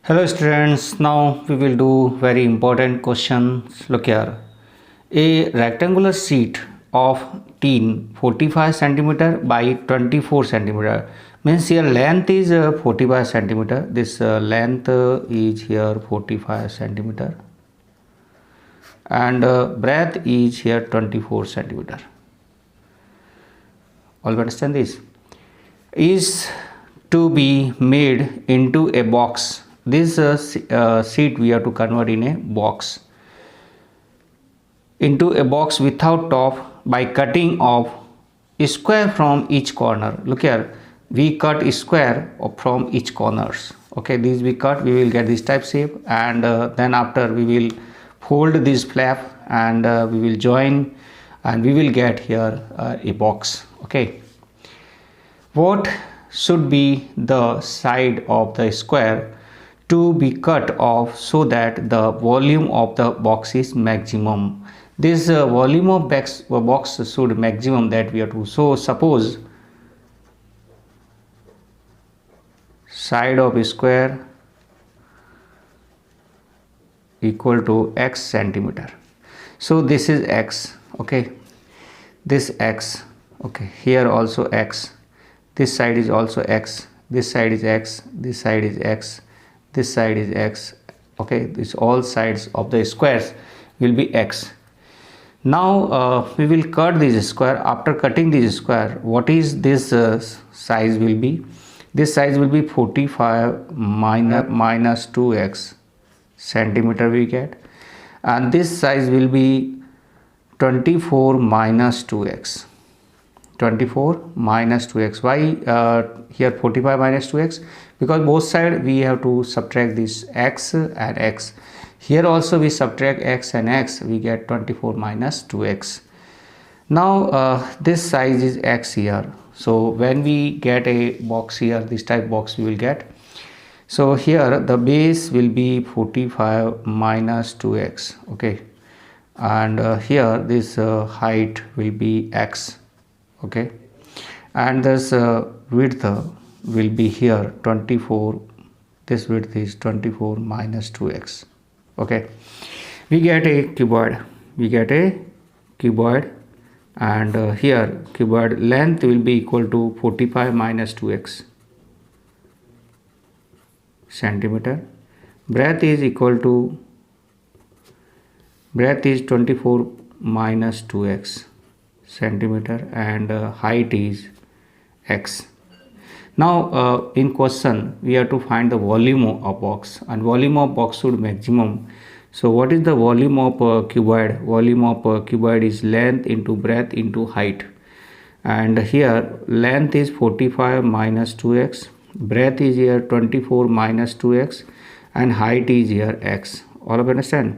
Hello students, now we will do very important questions. Look here. A rectangular sheet of tin 45 centimeter by 24 centimeter means here length is 45 centimeter. This length is here 45 centimeter and breadth is here 24 centimeter. All understand this? Is to be made into a box. This sheet we have to convert in a box, into a box without top by cutting off a square from each corner. Look here, we cut a square from each corners. Okay, these we cut, we will get this type shape, and then after we will fold this flap and we will join and we will get here a box. Okay, what should be the side of the square to be cut off so that the volume of the box is maximum? This volume of box should maximum that we have to. So suppose side of a square equal to x centimeter. So this is x. Okay, this x. Okay, here also x. This side is also x, this side is x, this side is x, this side is x. Okay, this all sides of the squares will be x. Now we will cut this square. After cutting this square, what is this size will be? This size will be 45 minus 2x centimeter we get, and this size will be 24 minus 2x. 24 minus 2x. Why here 45 minus 2x? Because both sides we have to subtract this x and x. Here also we subtract x and x, we get 24 minus 2x. Now this size is x here. So when we get a box here, this type box we will get. So here the base will be 45 minus 2x. Okay, and here this height will be x. Okay, and this width will be here 24. This width is 24 minus 2x. Okay, we get a cuboid. And here cuboid length will be equal to 45 minus 2x centimeter. Breadth is 24 minus 2x centimeter, and height is x. Now in question we have to find the volume of box, and volume of box should maximum. So what is the volume of cuboid? Volume of cuboid is length into breadth into height, and here length is 45 minus 2x, breadth is here 24 minus 2x, and height is here x. All of you understand?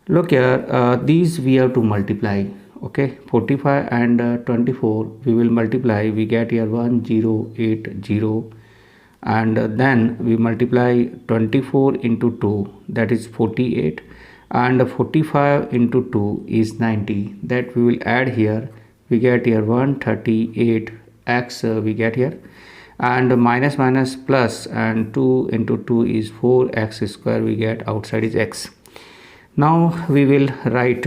Look here, these we have to multiply. Okay, 45 and 24 we will multiply, we get here 1080, and then we multiply 24 into 2, that is 48, and 45 into 2 is 90, that we will add here, we get here 138x we get here, and minus minus plus, and 2 into 2 is 4x square, we get outside is x. Now we will write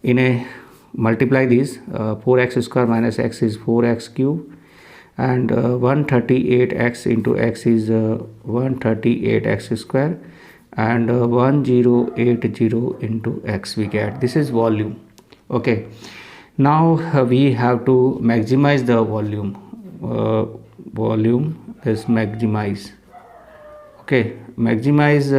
in a multiply this 4x square minus x is 4x cube, and 138x into x is 138x square, and 1080 into x we get. This is volume. Okay, now we have to maximize the volume. Volume is maximize. Okay, maximize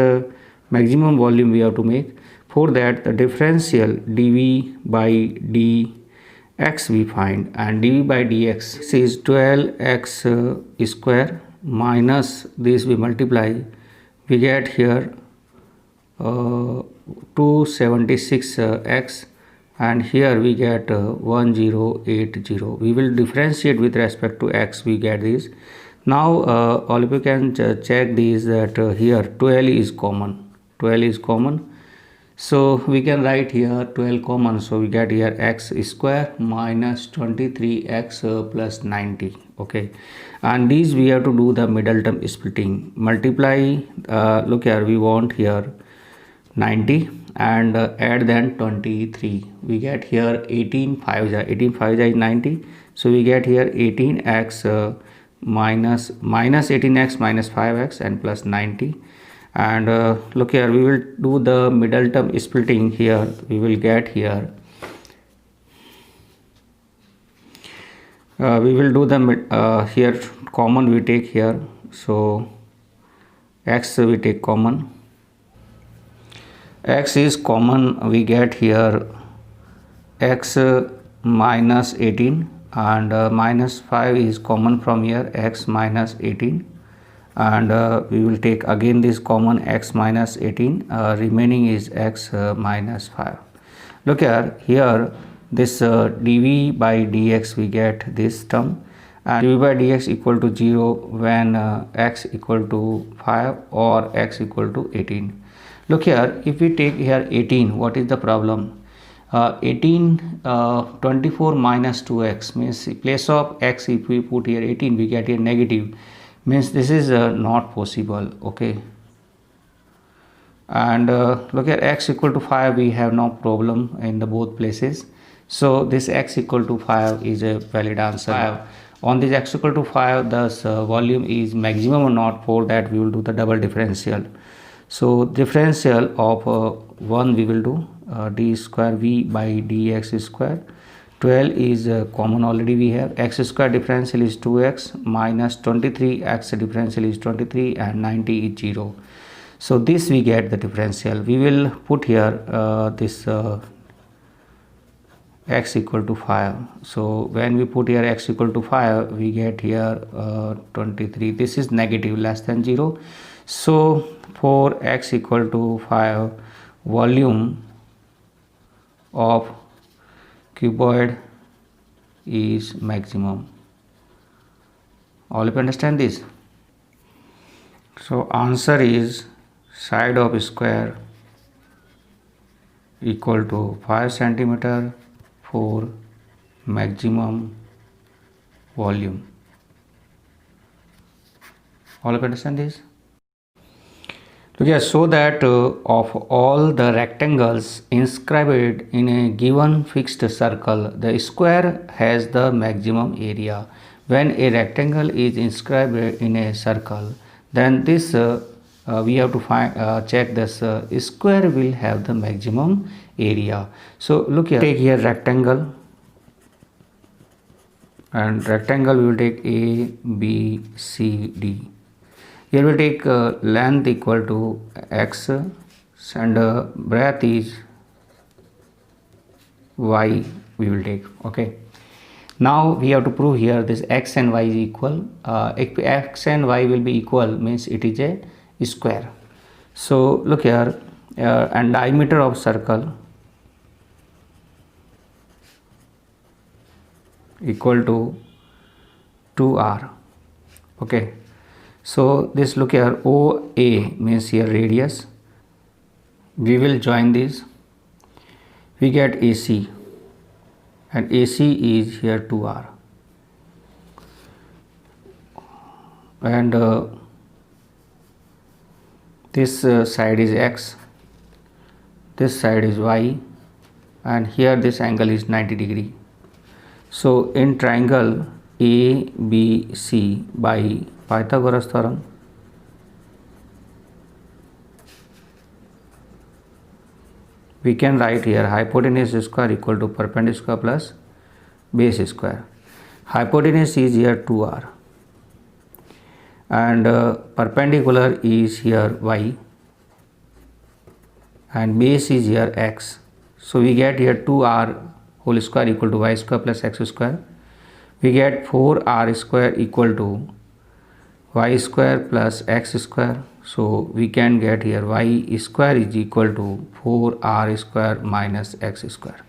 maximum volume we have to make. For that, the differential dv by dx we find, and dv by dx is 12x square minus this we multiply, we get here 276x, and here we get 1080. We will differentiate with respect to x, we get this. Now all of you can check this, that here 12 is common. So we can write here 12 common, so we get here x square minus 23x plus 90. okay, and these we have to do the middle term splitting. Multiply, look here, we want here 90 and add then 23, we get here 18 5 is 90, so we get here 18x minus 18x minus 5x and plus 90. And look here, we will do the middle term splitting. Here we will get here we will do the here common we take here, so x we take common, x is common, we get here x minus 18 and minus 5 is common from here, x minus 18, and we will take again this common x minus 18, remaining is x minus 5. Look here this dv by dx we get this term, and dv by dx equal to 0 when x equal to 5 or x equal to 18. Look here, if we take here 18, what is the problem? 24 minus 2x means in place of x, if we put here 18, we get here negative, means this is not possible, okay. And look at x equal to 5, we have no problem in the both places, so this x equal to 5 is a valid answer. On this x equal to 5, thus volume is maximum or not, for that we will do the double differential. So differential of 1 we will do d square v by dx square. 12 is common, already we have, x square differential is 2x minus 23, x differential is 23 and 90 is 0. So this we get the differential. We will put here this x equal to 5. So when we put here x equal to 5, we get here 23. This is negative, less than 0. So for x equal to 5, volume of cuboid is maximum. All of you understand this? So answer is side of square equal to 5 centimeter for maximum volume. All of you understand this? So yes, so that of all the rectangles inscribed in a given fixed circle, the square has the maximum area. When a rectangle is inscribed in a circle, then this we have to find check this square will have the maximum area. So look here, take here rectangle, and rectangle we will take A, B, C, D. Here we take length equal to x and breadth is y we will take, okay. Now we have to prove here this x and y is equal. If x and y will be equal, means it is a square. So look here, and diameter of circle equal to 2r, okay. So this, look here, OA means here radius, we will join this, we get AC, and AC is here 2r, and this side is x, this side is y, and here this angle is 90 degree. So in triangle ABC by Pythagoras theorem, we can write here hypotenuse square equal to perpendicular plus base square. Hypotenuse is here 2r and perpendicular is here y and base is here x. So we get here 2r whole square equal to y square plus x square. We get 4r square equal to y square plus x square. So we can get here y square is equal to 4r square minus x square.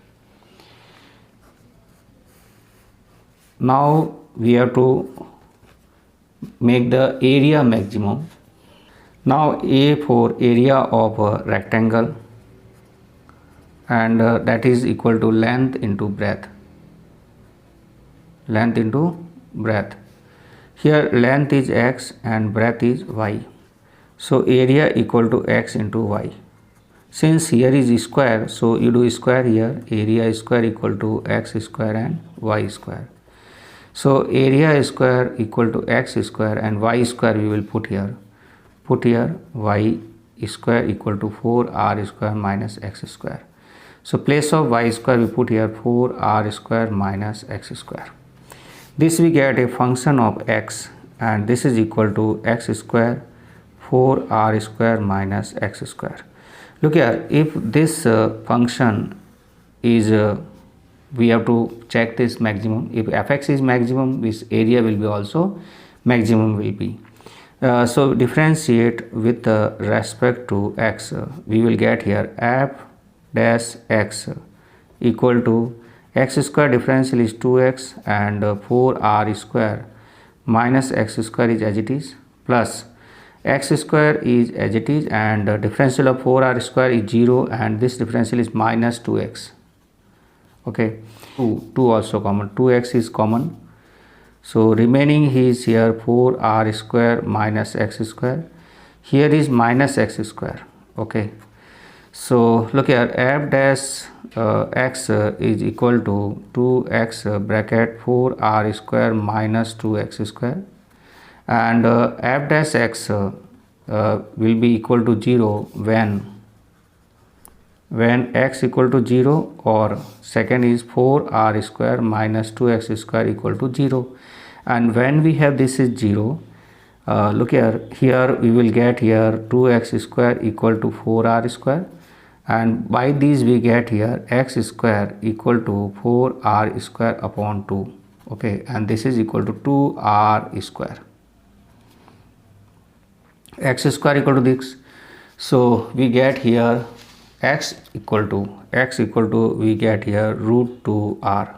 Now we have to make the area maximum. Now A for area of a rectangle, and that is equal to length into breadth. Length into breadth. Here length is x and breadth is y. So area equal to x into y. Since here is square, so you do square here. Area square equal to x square and y square. So area square equal to x square and y square we will put here. Put here y square equal to 4r square minus x square. So place of y square we put here 4r square minus x square. This we get a function of x, and this is equal to x square 4r square minus x square. Look here, if this function is we have to check this maximum. If fx is maximum, this area will be also maximum will be. So differentiate with respect to x. We will get here f dash x equal to x square differential is 2x and 4r square minus x square is as it is, plus x square is as it is, and differential of 4r square is 0, and this differential is minus 2x. Okay, 2 also common, 2x is common. So remaining is here 4r square minus x square. Here is minus x square. Okay, so look here, f dash x is equal to 2x bracket 4r square minus 2x square, and f dash x will be equal to 0 when x equal to 0, or second is 4r square minus 2x square equal to 0. And when we have this is 0, look here, we will get here 2x square equal to 4r square, and by these we get here x square equal to 4r square upon 2. Okay, and this is equal to 2r square. X square equal to this, so we get here x equal to we get here root 2r.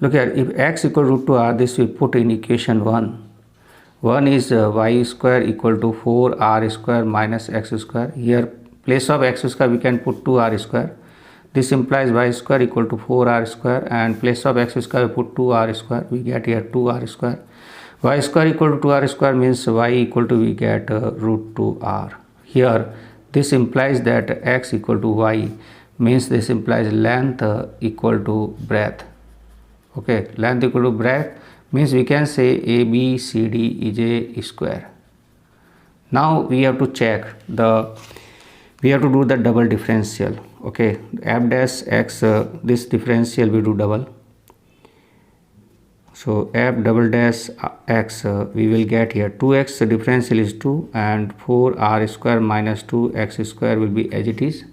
Look here, if x equal to root 2r, this we put in equation 1. 1 is y square equal to 4r square minus x square. Here place of x square we can put 2r square. This implies y square equal to 4r square, and place of x square we put 2r square. We get here 2r square. Y square equal to 2r square means y equal to we get root 2r. Here this implies that x equal to y, means this implies length equal to breadth. Okay, length equal to breadth means we can say ABCD is a square. Now we have to check we have to do the double differential. Okay, f dash x, this differential we do double. So f double dash x, we will get here 2x differential is 2 and 4r square minus 2x square will be as it is.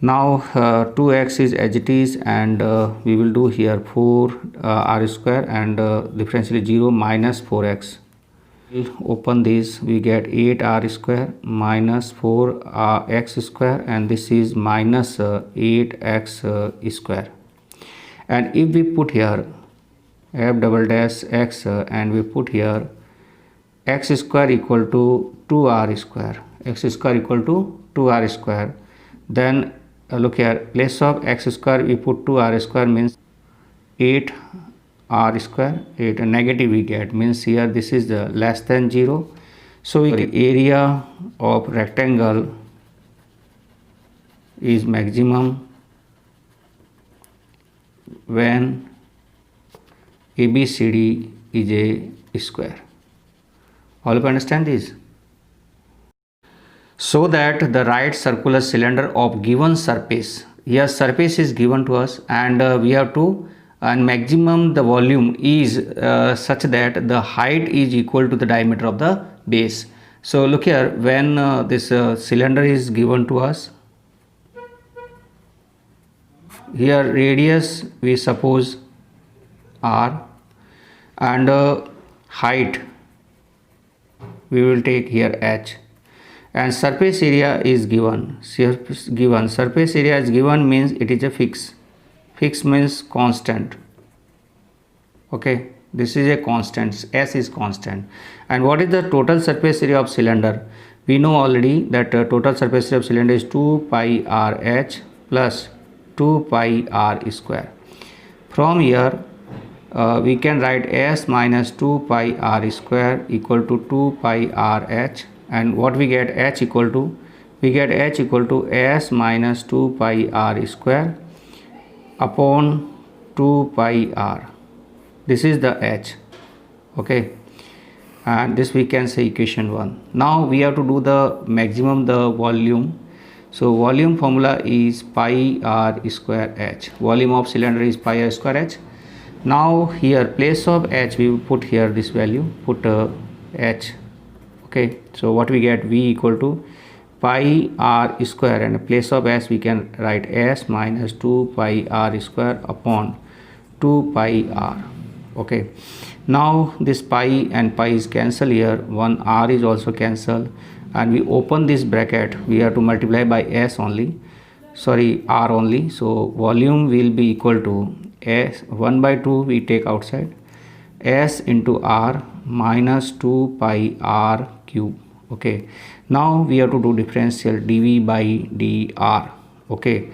Now 2x is as it is, and we will do here 4r square and differential is 0 minus 4x. We'll open this, we get 8r square minus 4x square, and this is minus 8x square. And if we put here f double dash x and we put here x square equal to 2r square, x square equal to 2r square, then look here, place of x square we put 2r square means 8r square, 8 negative we get, means here this is the less than 0. So area of rectangle is maximum when ABCD is a square. All of you understand this? So that the right circular cylinder of given surface, here surface is given to us, and we have to, and maximum the volume is such that the height is equal to the diameter of the base. So look here, when this cylinder is given to us, here radius we suppose r, and height we will take here h, and surface area is given. Surface area is given means it is a fix means constant. Okay, this is a constant, s is constant. And what is the total surface area of cylinder? We know already that total surface area of cylinder is 2 pi r h plus 2 pi r square. From here we can write s minus 2 pi r square equal to 2 pi r h, and what we get h equal to, we get h equal to s minus 2 pi r square upon 2 pi r. This is the h, okay, and this we can say equation 1. Now we have to do the maximum the volume. So volume formula is pi r square h. Volume of cylinder is pi r square h. Now here place of h we will put here this value, put h, okay. So what we get, v equal to pi r square, and place of s we can write s minus 2 pi r square upon 2 pi r, okay. Now this pi and pi is cancelled here, one r is also cancelled, and we open this bracket, we have to multiply by s only, sorry, r only. So volume will be equal to s 1 by 2 we take outside, s into r minus 2 pi r cube, okay. Now we have to do differential dv by dr, okay.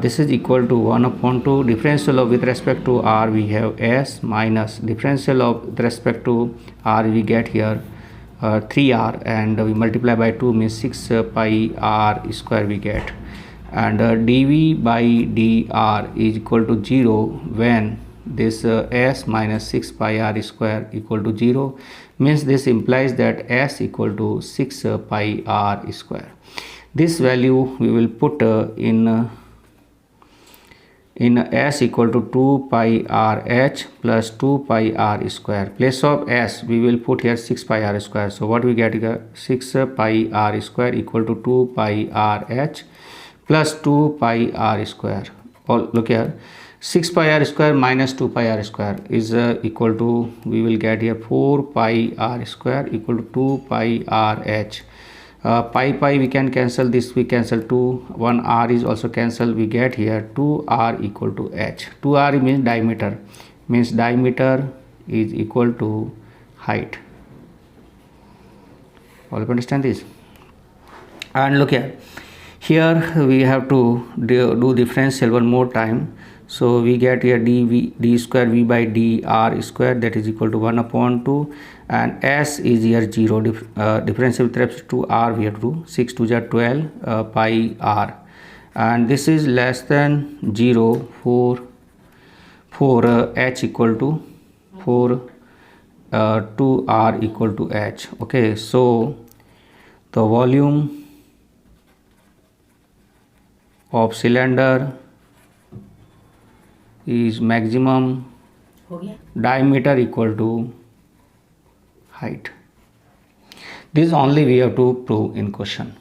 This is equal to 1 upon 2, differential of with respect to r we have s minus differential of with respect to r we get here 3r, and we multiply by 2 means 6 pi r square we get, and dv by dr is equal to 0 when this s minus 6 pi r square equal to 0, means this implies that s equal to 6 pi r square. This value we will put in s equal to 2 pi r h plus 2 pi r square. Place of s we will put here 6 pi r square. So what we get here, 6 pi r square equal to 2 pi r h plus 2 pi r square. Or look here, 6 pi r square minus 2 pi r square is equal to, we will get here 4 pi r square equal to 2 pi r h. Pi we can cancel, this we cancel 2, 1 r is also cancelled, we get here 2 r equal to h. 2 r means diameter is equal to height. All you understand this? And look here we have to do differential one more time. So we get here d square v by dr square, that is equal to 1 upon 2, and s is here 0. Differential with respect to r we have to do 6 to 12 pi r, and this is less than 0 for h equal to 2 r equal to h, okay. So the volume of cylinder is maximum diameter equal to height. This only we have to prove in question.